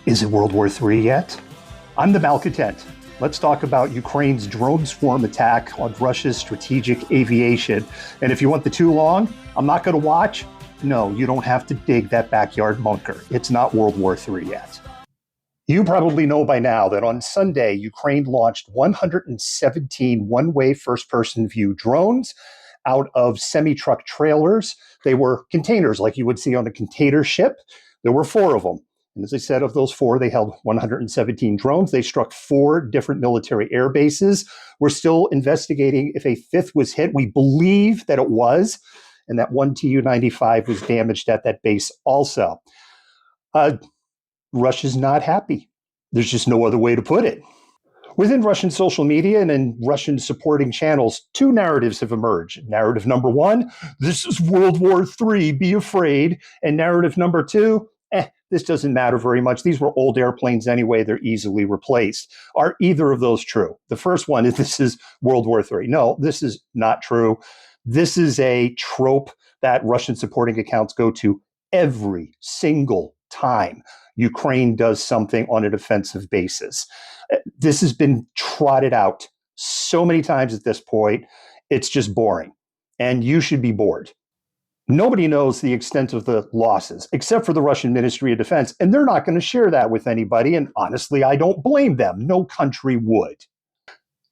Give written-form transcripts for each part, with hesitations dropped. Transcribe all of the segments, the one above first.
Is it World War III yet? I'm the malcontent. Let's talk about Ukraine's drone swarm attack on Russia's strategic aviation. And if you want the too long, I'm not going to watch. No, you don't have to dig that backyard bunker. It's not World War III yet. You probably know by now that on Sunday, Ukraine launched 117 one-way first-person view drones out of semi-truck trailers. They were containers like you would see on a container ship. There were four of them. And as I said, of those four, they held 117 drones. They struck four different military air bases. We're still investigating if a fifth was hit. We believe that it was, and that one Tu-95 was damaged at that base also. Russia's not happy. There's just no other way to put it. Within Russian social media and in Russian supporting channels, two narratives have emerged. Narrative number one, this is World War III, be afraid. And narrative number two, this doesn't matter very much. These were old airplanes anyway, they're easily replaced. Are either of those true? The first one is this is World War III. No, this is not true. This is a trope that Russian supporting accounts go to every single time Ukraine does something on a defensive basis. This has been trotted out so many times at this point, it's just boring. And you should be bored. Nobody knows the extent of the losses, except for the Russian Ministry of Defense, and they're not going to share that with anybody, and honestly, I don't blame them. No country would.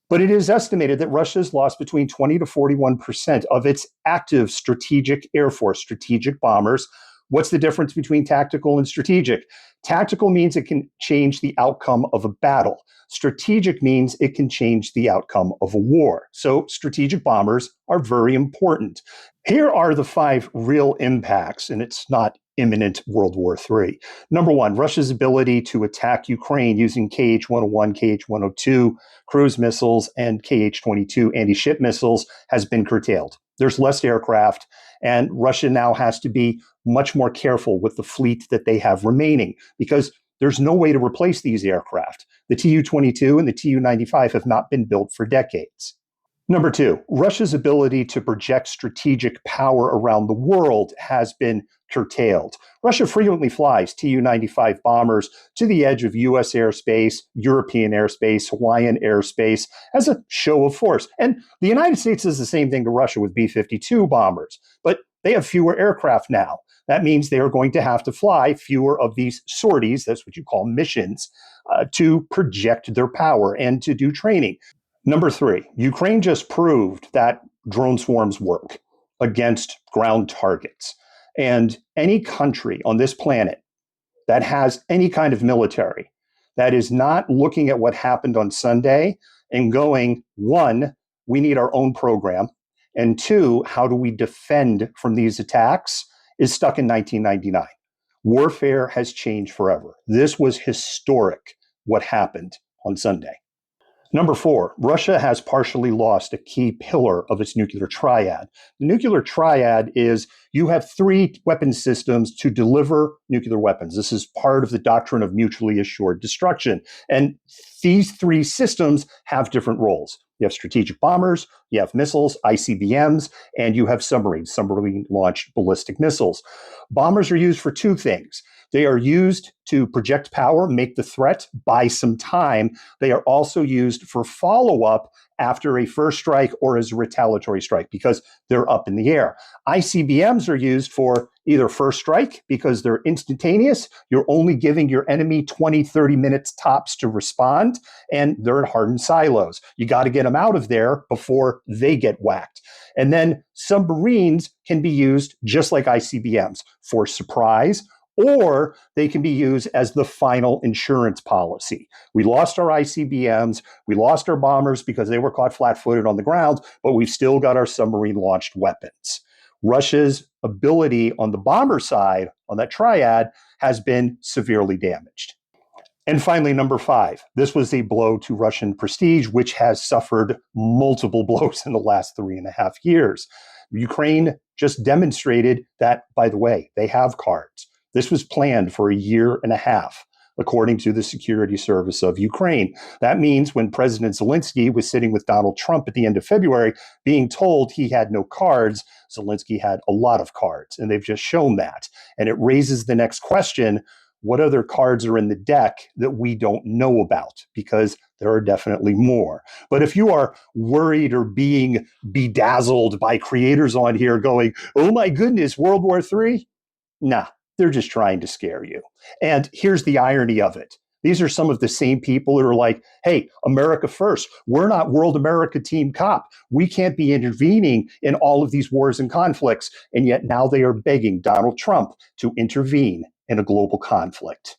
But it is estimated that Russia has lost between 20 to 41% of its active strategic air force, strategic bombers. What's the difference between tactical and strategic? Tactical means it can change the outcome of a battle. Strategic means it can change the outcome of a war. So strategic bombers are very important. Here are the five real impacts, and it's not imminent World War III. Number one, Russia's ability to attack Ukraine using Kh-101, Kh-102 cruise missiles and Kh-22 anti-ship missiles has been curtailed. There's less aircraft, and Russia now has to be much more careful with the fleet that they have remaining because there's no way to replace these aircraft. The Tu-22 and the Tu-95 have not been built for decades. Number two, Russia's ability to project strategic power around the world has been curtailed. Russia frequently flies Tu-95 bombers to the edge of US airspace, European airspace, Hawaiian airspace as a show of force. And the United States does the same thing to Russia with B-52 bombers, but they have fewer aircraft now. That means they are going to have to fly fewer of these sorties, that's what you call missions, to project their power and to do training. Number three, Ukraine just proved that drone swarms work against ground targets. And any country on this planet that has any kind of military that is not looking at what happened on Sunday and going, one, we need our own program, and two, how do we defend from these attacks, is stuck in 1999. Warfare has changed forever. This was historic, what happened on Sunday. Number four, Russia has partially lost a key pillar of its nuclear triad. The nuclear triad is you have three weapon systems to deliver nuclear weapons. This is part of the doctrine of mutually assured destruction. And these three systems have different roles. You have strategic bombers, you have missiles, ICBMs, and you have submarines, submarine-launched ballistic missiles. Bombers are used for two things. They are used to project power, make the threat, buy some time. They are also used for follow-up after a first strike or as a retaliatory strike because they're up in the air. ICBMs are used for either first strike because they're instantaneous. You're only giving your enemy 20, 30 minutes tops to respond, and they're in hardened silos. You got to get them out of there before they get whacked. And then submarines can be used just like ICBMs for surprise, or they can be used as the final insurance policy. We lost our ICBMs, we lost our bombers because they were caught flat-footed on the ground, but we've still got our submarine-launched weapons. Russia's ability on the bomber side, on that triad, has been severely damaged. And finally, number five, this was a blow to Russian prestige, which has suffered multiple blows in the last 3.5 years. Ukraine just demonstrated that, by the way, they have cards. This was planned for 1.5 years, according to the Security Service of Ukraine. That means when President Zelensky was sitting with Donald Trump at the end of February, being told he had no cards, Zelensky had a lot of cards, and they've just shown that. And it raises the next question, what other cards are in the deck that we don't know about, because there are definitely more. But if you are worried or being bedazzled by creators on here going, oh my goodness, World War III, nah, they're just trying to scare you. And here's the irony of it. These are some of the same people who are like, hey, America first. We're not World America Team Cop. We can't be intervening in all of these wars and conflicts. And yet now they are begging Donald Trump to intervene in a global conflict.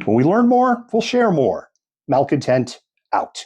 When we learn more, we'll share more. Malcontent out.